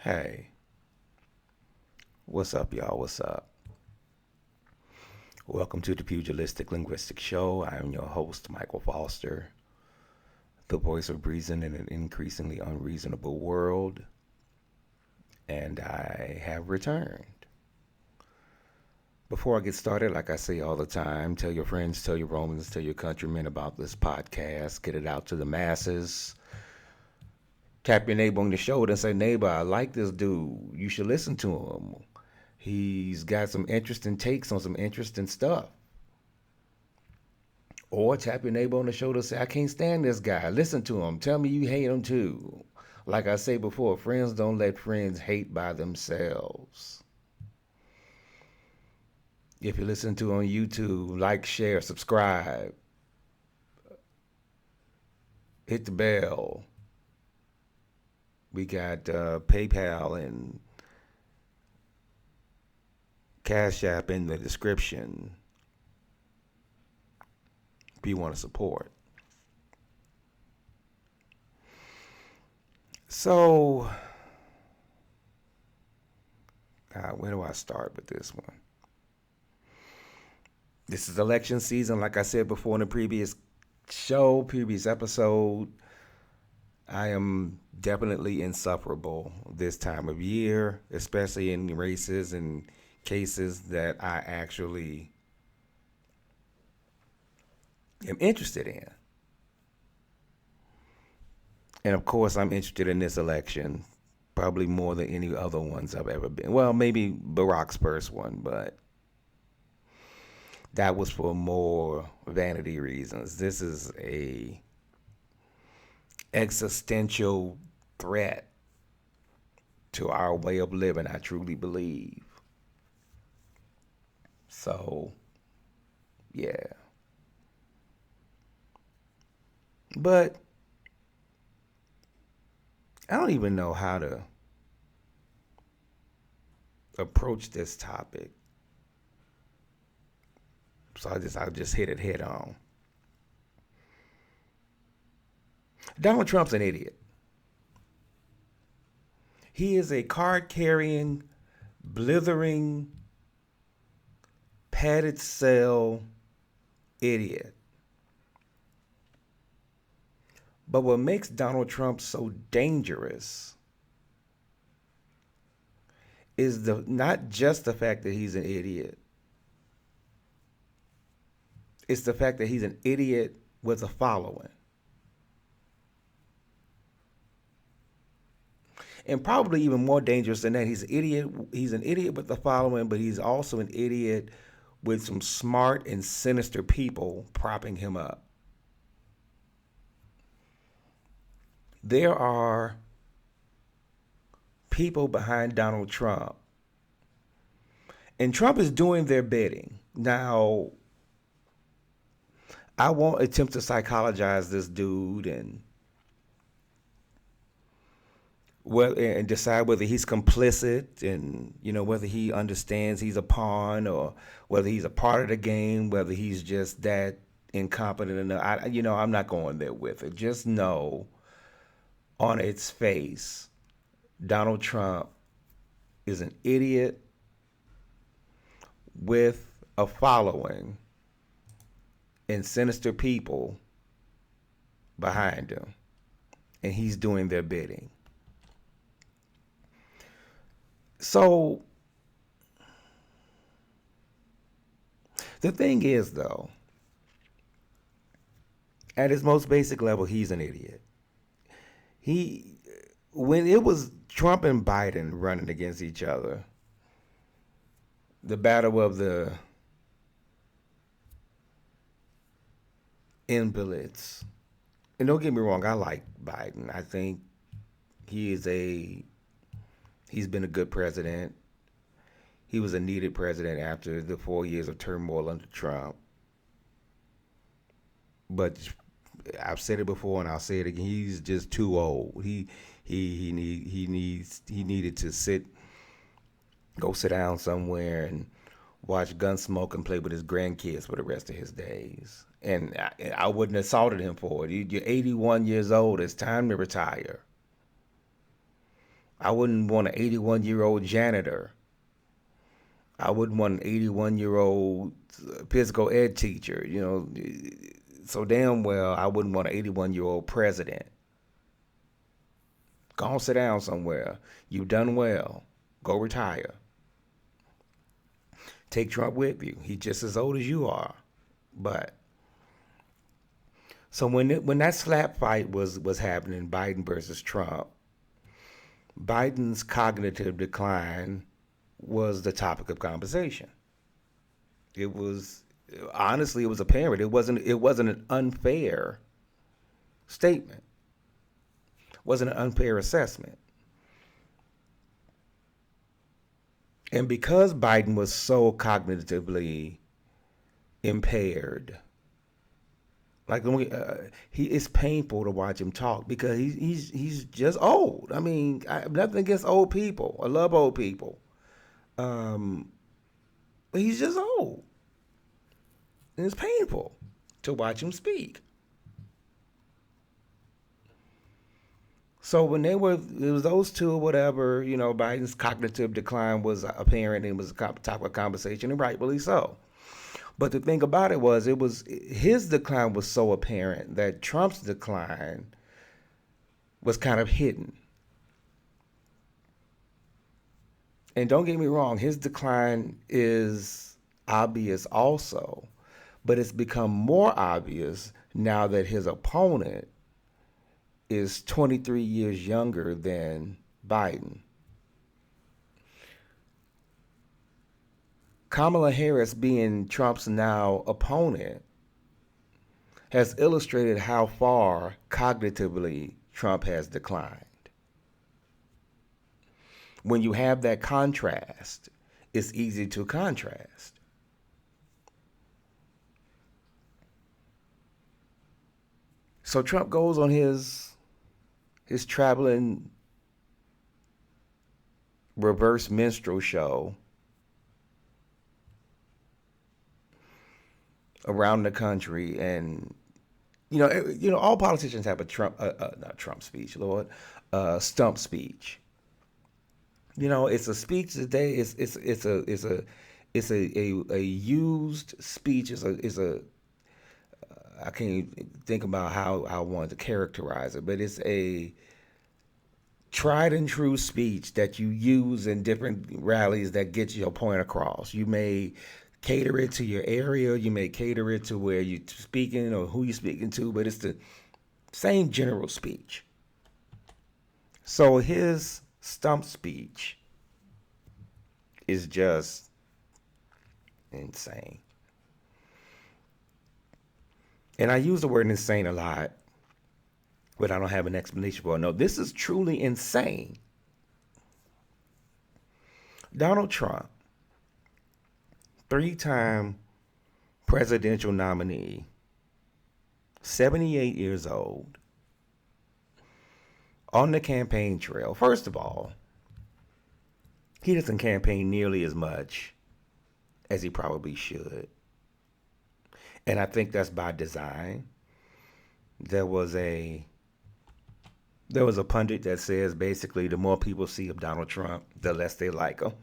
Hey, what's up, y'all? What's up? Welcome to the Pugilistic Linguistic Show. I am your host, Michael Foster, the voice of reason in an increasingly unreasonable world, and I have returned. Before I get started, like I say all the time, tell your friends, tell your Romans, tell your countrymen about this podcast. Get it out to the masses. Tap your neighbor on the shoulder and say, neighbor, I like this dude. You should listen to him. He's got some interesting takes on some interesting stuff. Or tap your neighbor on the shoulder and say, I can't stand this guy. Listen to him. Tell me you hate him too. Like I say before, friends don't let friends hate by themselves. If you listen to on YouTube, like, share, subscribe, hit the bell. We got PayPal and Cash App in the description if you want to support. So, where do I start with this one? This is election season, like I said before in the previous episode. I am definitely insufferable this time of year, especially in races and cases that I actually am interested in. And of course, I'm interested in this election, probably more than any other ones I've ever been. Well, maybe Barack's first one, but that was for more vanity reasons. This is a existential threat to our way of living, I truly believe. So, yeah. But I don't even know how to approach this topic. So I'll just hit it head on. Donald Trump's an idiot. He is a card-carrying, blithering, padded cell idiot. But what makes Donald Trump so dangerous is not just the fact that he's an idiot. It's the fact that he's an idiot with a following. And probably even more dangerous than that, he's an idiot with a following, but he's also an idiot with some smart and sinister people propping him up. There are people behind Donald Trump, and Trump is doing their bidding. Now, I won't attempt to psychologize this dude and decide whether he's complicit and whether he understands he's a pawn or whether he's a part of the game, whether he's just that incompetent enough. I'm not going there with it. Just know, on its face, Donald Trump is an idiot with a following and sinister people behind him, and he's doing their bidding. So the thing is, though, at his most basic level, he's an idiot. When it was Trump and Biden running against each other, the battle of the invalids, and don't get me wrong, I like Biden. I think he's been a good president. He was a needed president after the 4 years of turmoil under Trump. But I've said it before and I'll say it again. He's just too old. He needed to go sit down somewhere and watch Gunsmoke and play with his grandkids for the rest of his days. And I wouldn't have assaulted him for it. You're 81 years old. It's time to retire. I wouldn't want an 81-year-old janitor. I wouldn't want an 81-year-old physical ed teacher. So damn well I wouldn't want an 81-year-old president. Go on, sit down somewhere. You've done well. Go retire. Take Trump with you. He's just as old as you are. But so when that slap fight was happening, Biden versus Trump, Biden's cognitive decline was the topic of conversation. It was honestly it was apparent. It wasn't an unfair statement. It wasn't an unfair assessment. And because Biden was so cognitively impaired, like when it's painful to watch him talk because he's just old. I mean, I have nothing against old people. I love old people, but he's just old, and it's painful to watch him speak. So when it was those two or whatever, Biden's cognitive decline was apparent and it was a topic of conversation, and rightfully so. But the thing about it was his decline was so apparent that Trump's decline was kind of hidden. And don't get me wrong, his decline is obvious also, but it's become more obvious now that his opponent is 23 years younger than Biden. Kamala Harris, being Trump's now opponent, has illustrated how far cognitively Trump has declined. When you have that contrast, it's easy to contrast. So Trump goes on his traveling reverse minstrel show around the country, and all politicians have a not Trump speech, Lord, stump speech. It's a speech today. It's a used speech. It's a I can't even think about how I want to characterize it, but it's a tried and true speech that you use in different rallies that gets your point across. You may cater it to your area, you may cater it to where you're speaking or who you're speaking to, but it's the same general speech. So his stump speech is just insane. And I use the word insane a lot, but I don't have an explanation for it. No, this is truly insane. Donald Trump, 3-time presidential nominee, 78 years old, on the campaign trail. First of all, he doesn't campaign nearly as much as he probably should. And I think that's by design. There was a pundit that says basically the more people see of Donald Trump, the less they like him.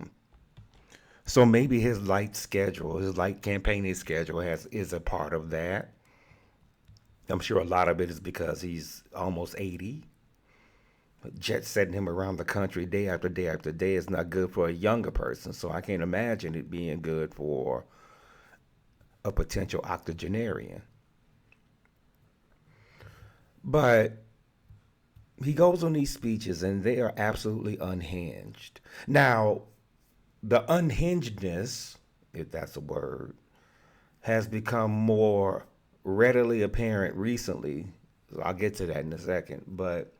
So maybe his light campaigning schedule is a part of that. I'm sure a lot of it is because he's almost 80. Jet setting him around the country day after day after day is not good for a younger person. So I can't imagine it being good for a potential octogenarian. But he goes on these speeches and they are absolutely unhinged. Now, the unhingedness, if that's a word, has become more readily apparent recently. I'll get to that in a second. But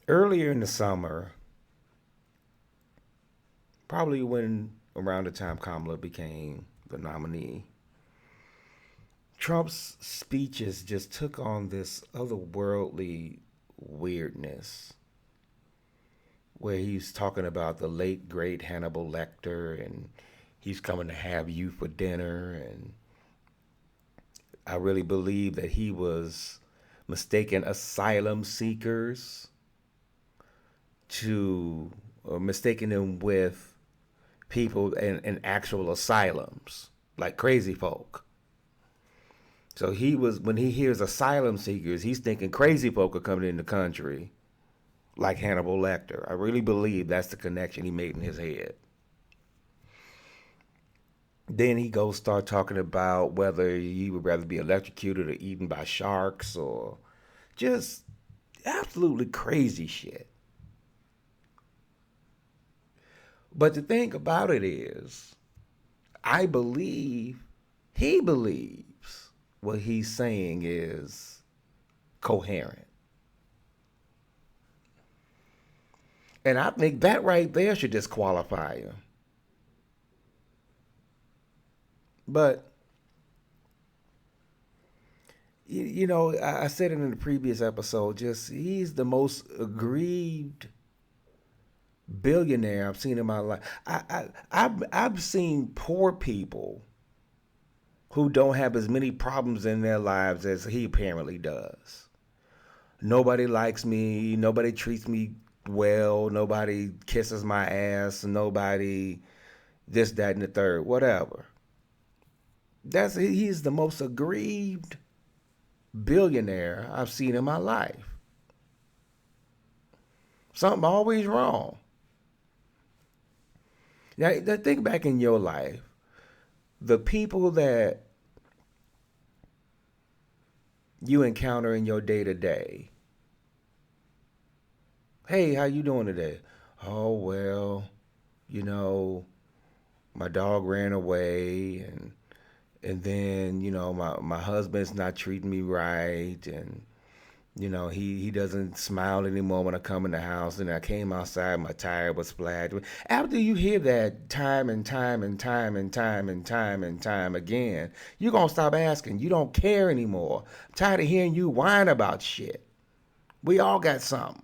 earlier in the summer, probably around the time Kamala became the nominee, Trump's speeches just took on this otherworldly weirdness where he's talking about the late, great Hannibal Lecter and he's coming to have you for dinner. And I really believe that he was mistaking asylum seekers to mistaking them with people in actual asylums, like crazy folk. So when he hears asylum seekers, he's thinking crazy folk are coming in the country, like Hannibal Lecter. I really believe that's the connection he made in his head. Then he goes start talking about whether he would rather be electrocuted or eaten by sharks or just absolutely crazy shit. But the thing about it is, I believe he believes what he's saying is coherent. And I think that right there should disqualify him. But, I said it in the previous episode, just he's the most aggrieved billionaire I've seen in my life. I've seen poor people who don't have as many problems in their lives as he apparently does. Nobody likes me. Nobody treats me well. Nobody kisses my ass. Nobody this, that, and the third. Whatever. He's the most aggrieved billionaire I've seen in my life. Something always wrong. Now, think back in your life. The people that you encounter in your day to day. Hey, how you doing today? Oh, well, my dog ran away and then, my husband's not treating me right and he doesn't smile anymore when I come in the house, and I came outside, my tire was flat. After you hear that time and time and time and time and time and time again, you're going to stop asking. You don't care anymore. I'm tired of hearing you whine about shit. We all got something.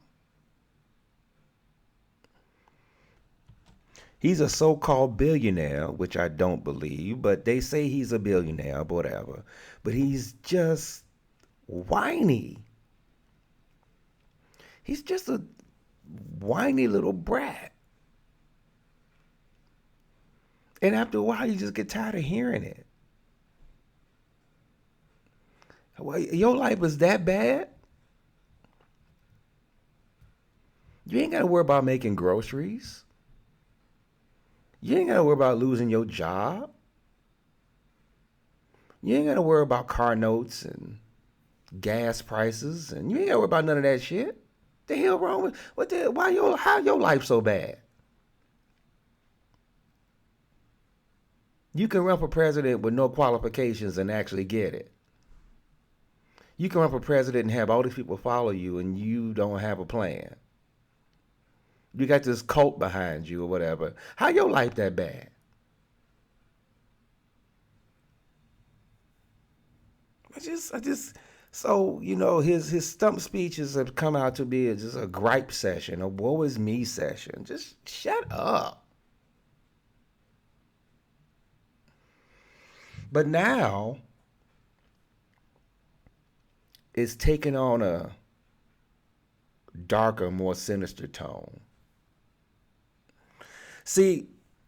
He's a so-called billionaire, which I don't believe, but they say he's a billionaire, whatever. But he's just whiny. He's just a whiny little brat. And after a while, you just get tired of hearing it. Well, your life was that bad? You ain't got to worry about making groceries. You ain't got to worry about losing your job. You ain't got to worry about car notes and gas prices. And you ain't got to worry about none of that shit. The hell wrong with how your life so bad? You can run for president with no qualifications and actually get it. You can run for president and have all these people follow you and you don't have a plan. You got this cult behind you or whatever. How your life that bad? So, his stump speeches have come out to be just a gripe session, a woe is me session. Just shut up. But now, it's taken on a darker, more sinister tone. See,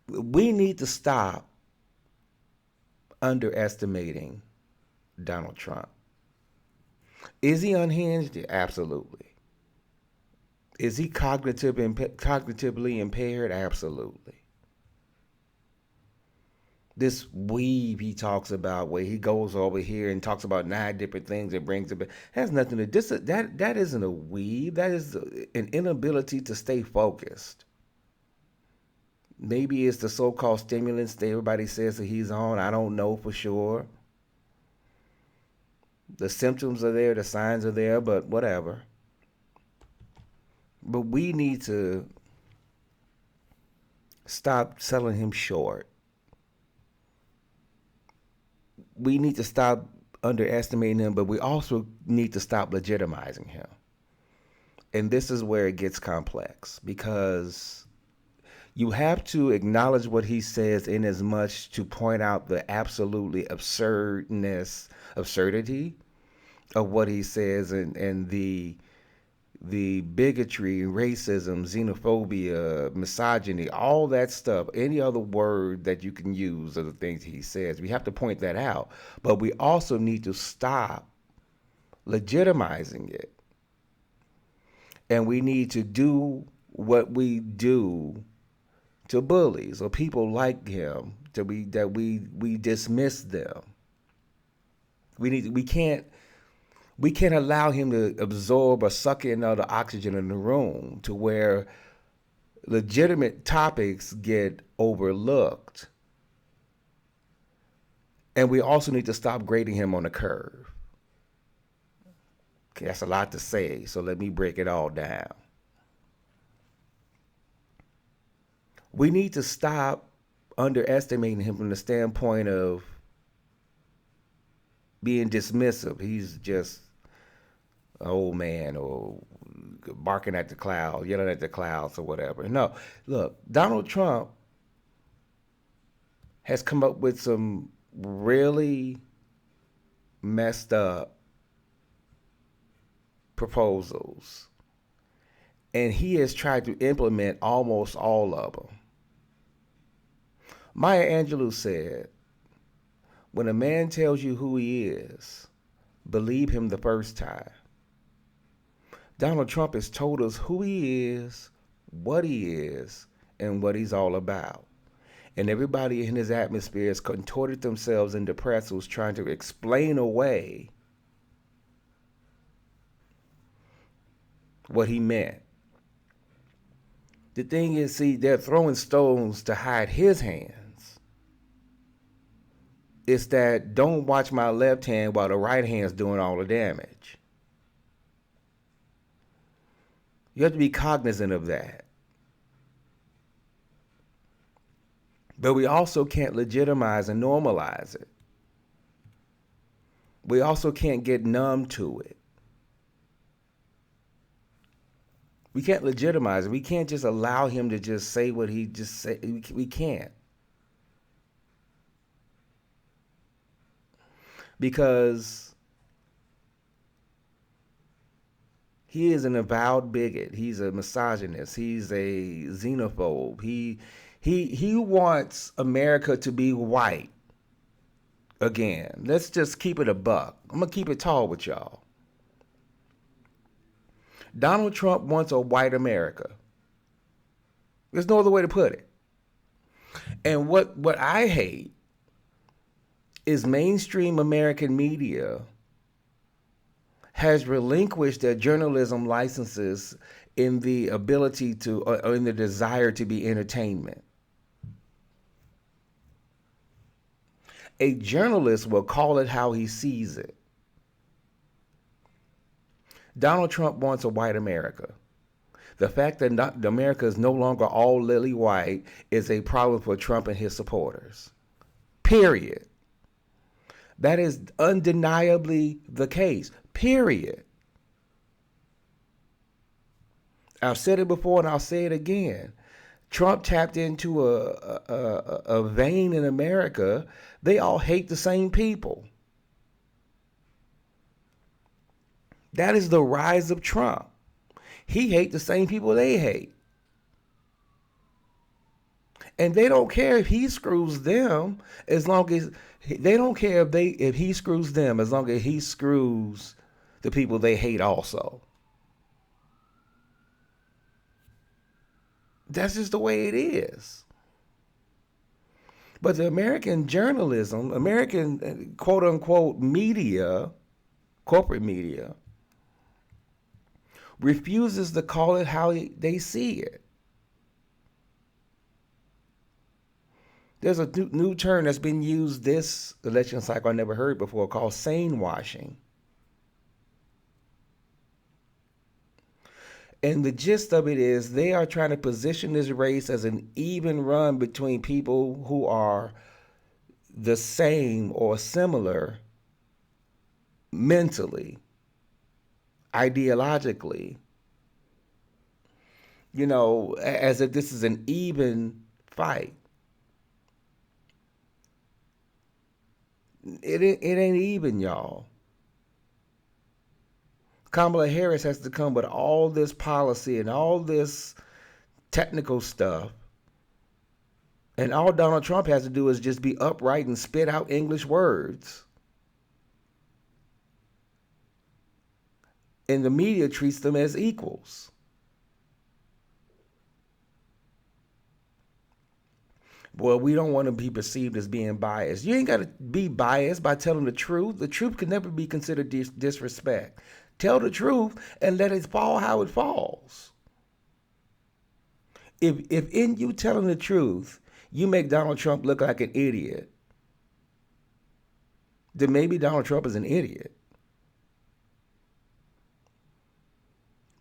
we need to stop underestimating Donald Trump. Is he unhinged? Absolutely. Is he cognitively impaired? Absolutely. This weave he talks about, where he goes over here and talks about 9 different things and brings it back, has nothing to do. That isn't a weave. That is an inability to stay focused. Maybe it's the so-called stimulants that everybody says that he's on. I don't know for sure. The symptoms are there, the signs are there, but whatever. But we need to stop selling him short. We need to stop underestimating him, but we also need to stop legitimizing him. And this is where it gets complex, because you have to acknowledge what he says in as much to point out the absolutely absurdity of what he says and the the bigotry, racism, xenophobia, misogyny, all that stuff, any other word that you can use are the things he says. We have to point that out. But we also need to stop legitimizing it. And we need to do what we do to bullies or people like him, that we dismiss them. We can't allow him to absorb or suck in all the oxygen in the room to where legitimate topics get overlooked. And we also need to stop grading him on the curve. Okay, that's a lot to say, so let me break it all down. We need to stop underestimating him from the standpoint of being dismissive. He's just an old man or barking at the clouds, yelling at the clouds or whatever. No, look, Donald Trump has come up with some really messed up proposals, and he has tried to implement almost all of them. Maya Angelou said, when a man tells you who he is, believe him the first time. Donald Trump has told us who he is, and what he's all about. And everybody in his atmosphere has contorted themselves into pretzels trying to explain away what he meant. The thing is, see, they're throwing stones to hide his hands. It's that don't watch my left hand while the right hand's doing all the damage. You have to be cognizant of that. But we also can't legitimize and normalize it. We also can't get numb to it. We can't legitimize it. We can't just allow him to just say what he just said. We can't. Because he is an avowed bigot. He's a misogynist. He's a xenophobe. He wants America to be white again. Let's just keep it a buck. I'm going to keep it tall with y'all. Donald Trump wants a white America. There's no other way to put it. And what I hate is mainstream American media has relinquished their journalism licenses in the ability to, or in the desire to be entertainment. A journalist will call it how he sees it. Donald Trump wants a white America. The fact that America is no longer all lily white is a problem for Trump and his supporters. Period. That is undeniably the case. Period. I've said it before and I'll say it again. Trump tapped into a vein in America. They all hate the same people. That is the rise of Trump. He hates the same people they hate. And they don't care if he screws them, as long as they don't care if he screws them, as long as he screws the people they hate also. That's just the way it is. But the American journalism, American quote unquote media, corporate media, refuses to call it how they see it. There's a new term that's been used this election cycle I never heard before called sane washing. And the gist of it is they are trying to position this race as an even run between people who are the same or similar mentally, ideologically, as if this is an even fight. It ain't even, y'all. Kamala Harris has to come with all this policy and all this technical stuff. And all Donald Trump has to do is just be upright and spit out English words. And the media treats them as equals. Well, we don't want to be perceived as being biased. You ain't got to be biased by telling the truth. The truth can never be considered disrespect. Tell the truth and let it fall how it falls. If in you telling the truth, you make Donald Trump look like an idiot, then maybe Donald Trump is an idiot.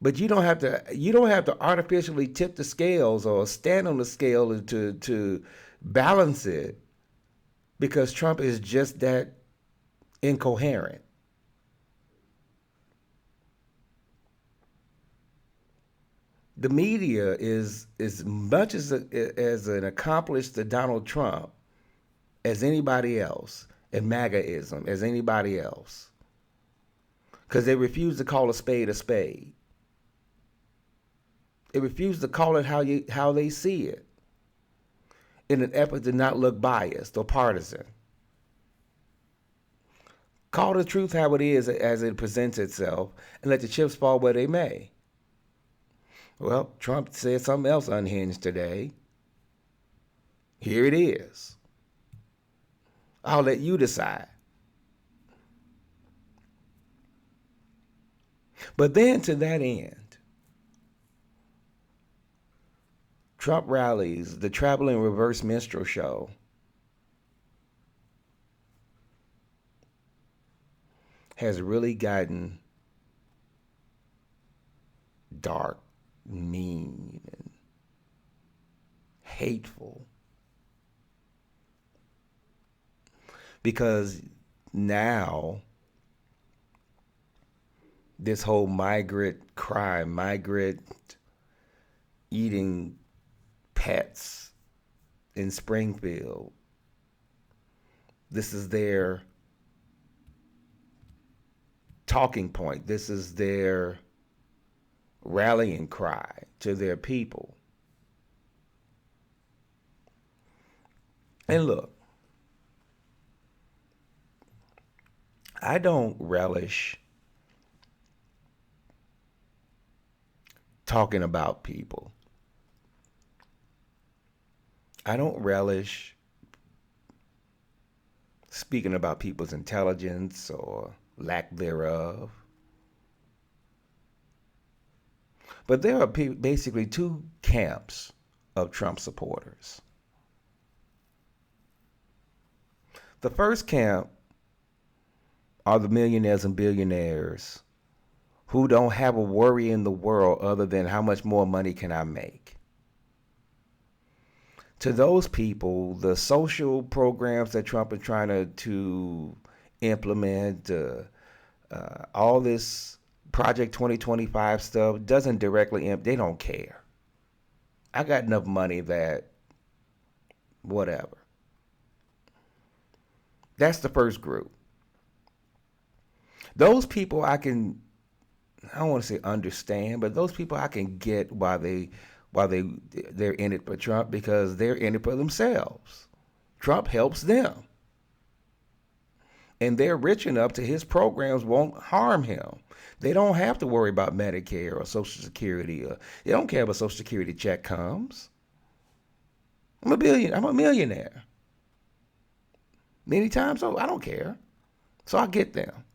But you don't have to artificially tip the scales or stand on the scale to balance it, because Trump is just that incoherent. The media is as much as an accomplice to Donald Trump as anybody else, and MAGAism as anybody else, because they refuse to call a spade a spade. They refuse to call it how they see it, in an effort to not look biased or partisan. Call the truth how it is as it presents itself, and let the chips fall where they may. Well, Trump said something else unhinged today. Here it is. I'll let you decide. But then to that end, Trump rallies, the traveling reverse minstrel show, has really gotten dark, mean, and hateful. Because now this whole migrant eating pets in Springfield, this is their talking point. This is their rallying cry to their people. And look, I don't relish talking about people. I don't relish speaking about people's intelligence or lack thereof. But there are basically two camps of Trump supporters. The first camp are the millionaires and billionaires who don't have a worry in the world other than how much more money can I make. To those people, the social programs that Trump is trying to implement, all this Project 2025 stuff doesn't directly, they don't care. I got enough money that whatever. That's the first group. Those people I don't want to say understand, but those people I can get why they're in it for Trump, because they're in it for themselves. Trump helps them. And they're rich enough to his programs won't harm him. They don't have to worry about Medicare or Social Security. They don't care if a Social Security check comes. I'm a millionaire. Many times, I don't care. So I get them.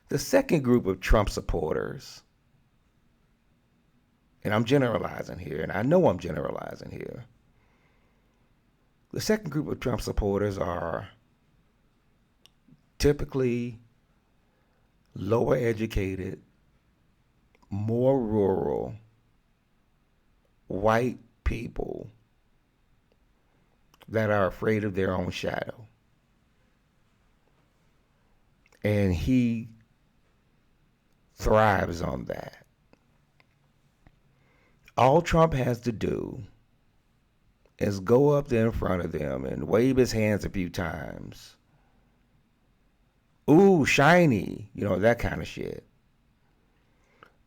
The second group of Trump supporters, and I'm generalizing here, and I know I'm generalizing here. The second group of Trump supporters are typically lower educated, more rural, white people that are afraid of their own shadow. And he thrives on that. All Trump has to do is go up there in front of them and wave his hands a few times Ooh, shiny, that kind of shit.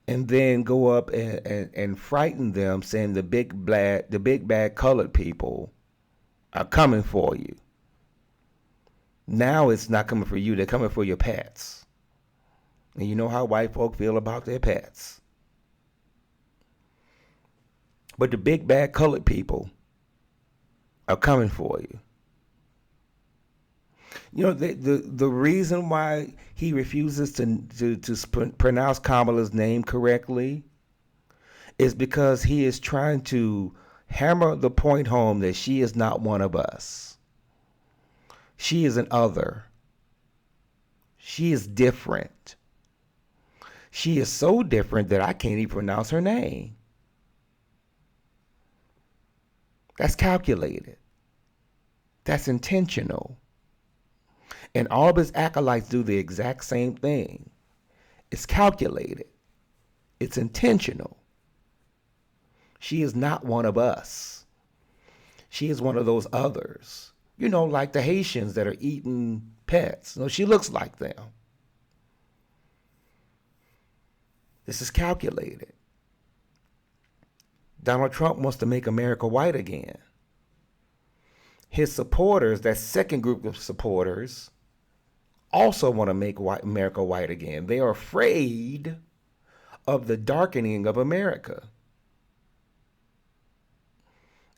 And then go up and frighten them, saying the big bad colored people are coming for you. Now it's not coming for you, they're coming for your pets. And you know how white folk feel about their pets. But the big bad colored people are coming for you. The reason why he refuses to pronounce Kamala's name correctly is because he is trying to hammer the point home that she is not one of us. She is an other. She is different. She is so different that I can't even pronounce her name. That's calculated. That's intentional. And all of his acolytes do the exact same thing. It's calculated. It's intentional. She is not one of us. She is one of those others. Like the Haitians that are eating pets. She looks like them. This is calculated. Donald Trump wants to make America white again. His supporters, that second group of supporters, also want to make America white again. They are afraid of the darkening of America.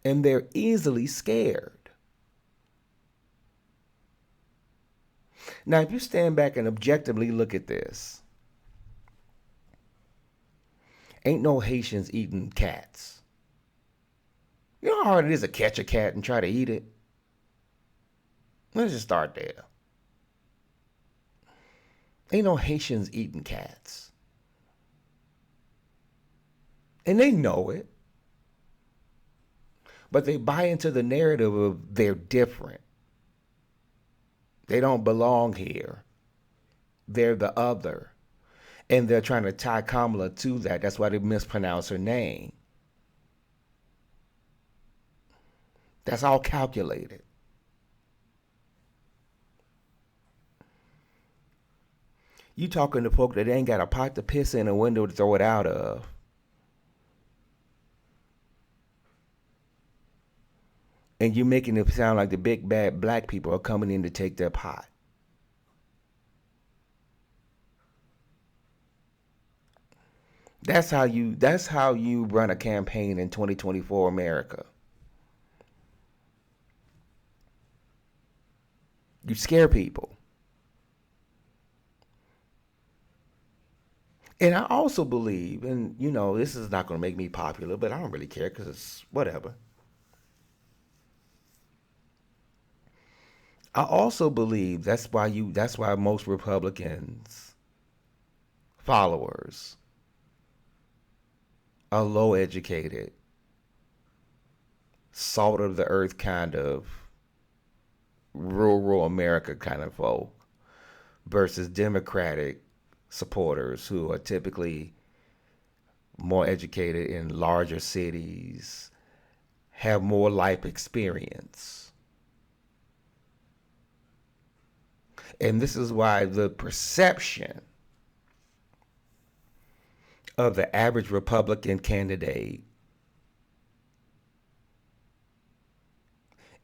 And they're easily scared. Now, if you stand back and objectively look at this, ain't no Haitians eating cats. You know how hard it is to catch a cat and try to eat it? Let's just start there. Ain't no Haitians eating cats. And they know it. But they buy into the narrative of they're different. They don't belong here. They're the other. And they're trying to tie Kamala to that. That's why they mispronounce her name. That's all calculated. You talking to folk that ain't got a pot to piss in, a window to throw it out of. And you making it sound like the big bad black people are coming in to take their pot. That's how you run a campaign in 2024 America. You scare people. And I also believe, and this is not going to make me popular, but I don't really care because it's whatever. I also believe that's why most Republicans followers are low educated, salt of the earth kind of rural America kind of folk versus Democratic supporters who are typically more educated in larger cities, have more life experience. And this is why the perception of the average Republican candidate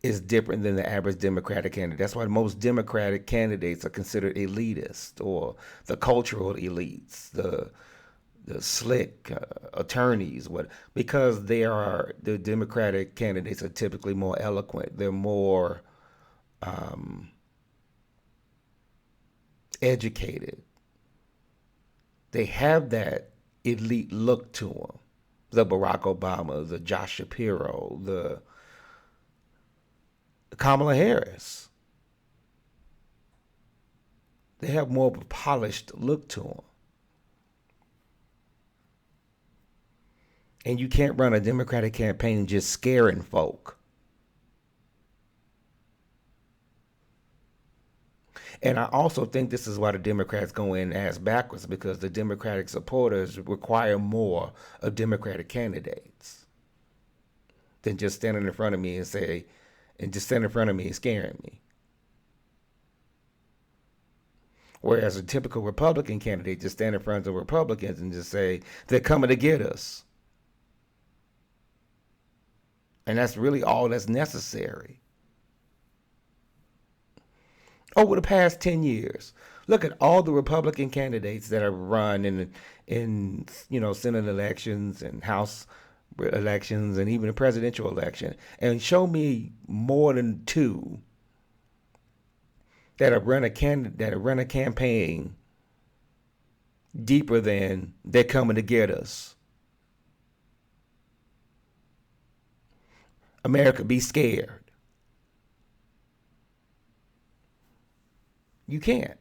is different than the average Democratic candidate. That's why most Democratic candidates are considered elitist, or the cultural elites, the slick attorneys, because the Democratic candidates are typically more eloquent. They're more educated. They have that elite look to them. The Barack Obama, the Josh Shapiro, the Kamala Harris. They have more of a polished look to them. And you can't run a Democratic campaign just scaring folk. And I also think this is why the Democrats go in ass backwards, because the Democratic supporters require more of Democratic candidates than just standing in front of me and scaring me. Whereas a typical Republican candidate just stand in front of Republicans and just say, they're coming to get us. And that's really all that's necessary. Over the past 10 years, look at all the Republican candidates that have run in Senate elections and House elections and even a presidential election, and show me more than two that have run a campaign deeper than they're coming to get us. America, be scared. You can't.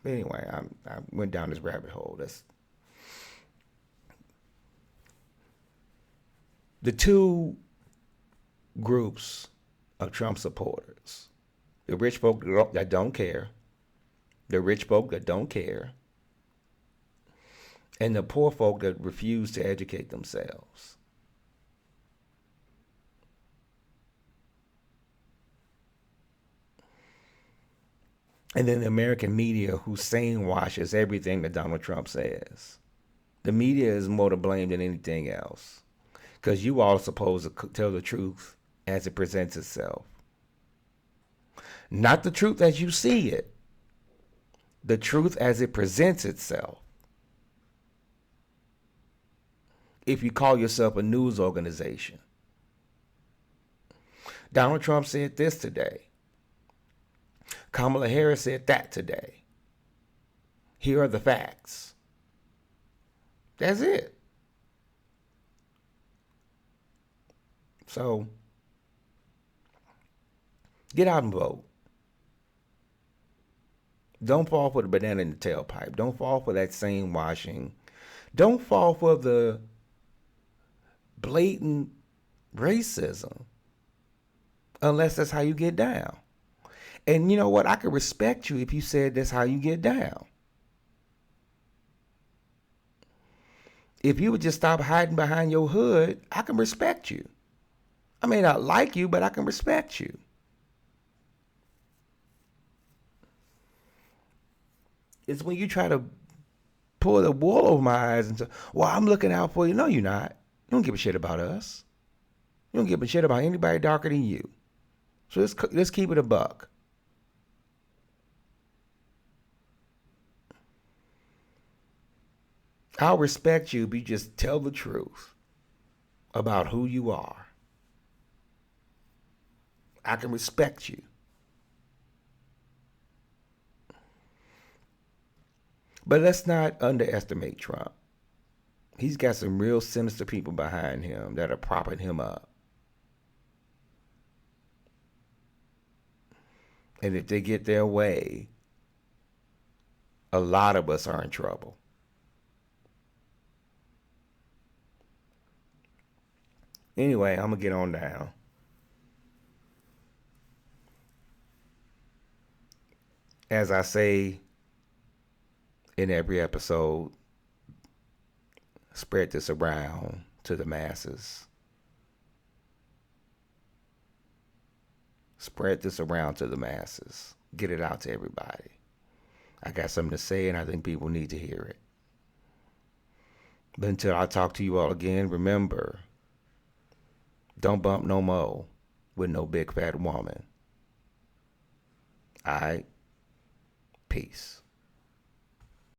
But anyway, I went down this rabbit hole. That's the two groups of Trump supporters: the rich folk that don't care, the rich folk that don't care, and the poor folk that refuse to educate themselves. And then the American media, who sane washes everything that Donald Trump says. The media is more to blame than anything else, because you all are supposed to tell the truth as it presents itself. Not the truth as you see it, the truth as it presents itself. If you call yourself a news organization. Donald Trump said this today. Kamala Harris said that today. Here are the facts. That's it. So, get out and vote. Don't fall for the banana in the tailpipe. Don't fall for that sane washing. Don't fall for the blatant racism unless that's how you get down. And you know what? I could respect you if you said that's how you get down. If you would just stop hiding behind your hood, I can respect you. I may not like you, but I can respect you. It's when you try to pull the wool over my eyes and say, well, I'm looking out for you. No, you're not. You don't give a shit about us. You don't give a shit about anybody darker than you. So let's keep it a buck. I'll respect you if you just tell the truth about who you are. I can respect you. But let's not underestimate Trump. He's got some real sinister people behind him that are propping him up. And if they get their way, a lot of us are in trouble. Anyway, I'm going to get on down. As I say in every episode, spread this around to the masses. Spread this around to the masses. Get it out to everybody. I got something to say, and I think people need to hear it. But until I talk to you all again, remember, don't bump no mo with no big fat woman. All right? Peace.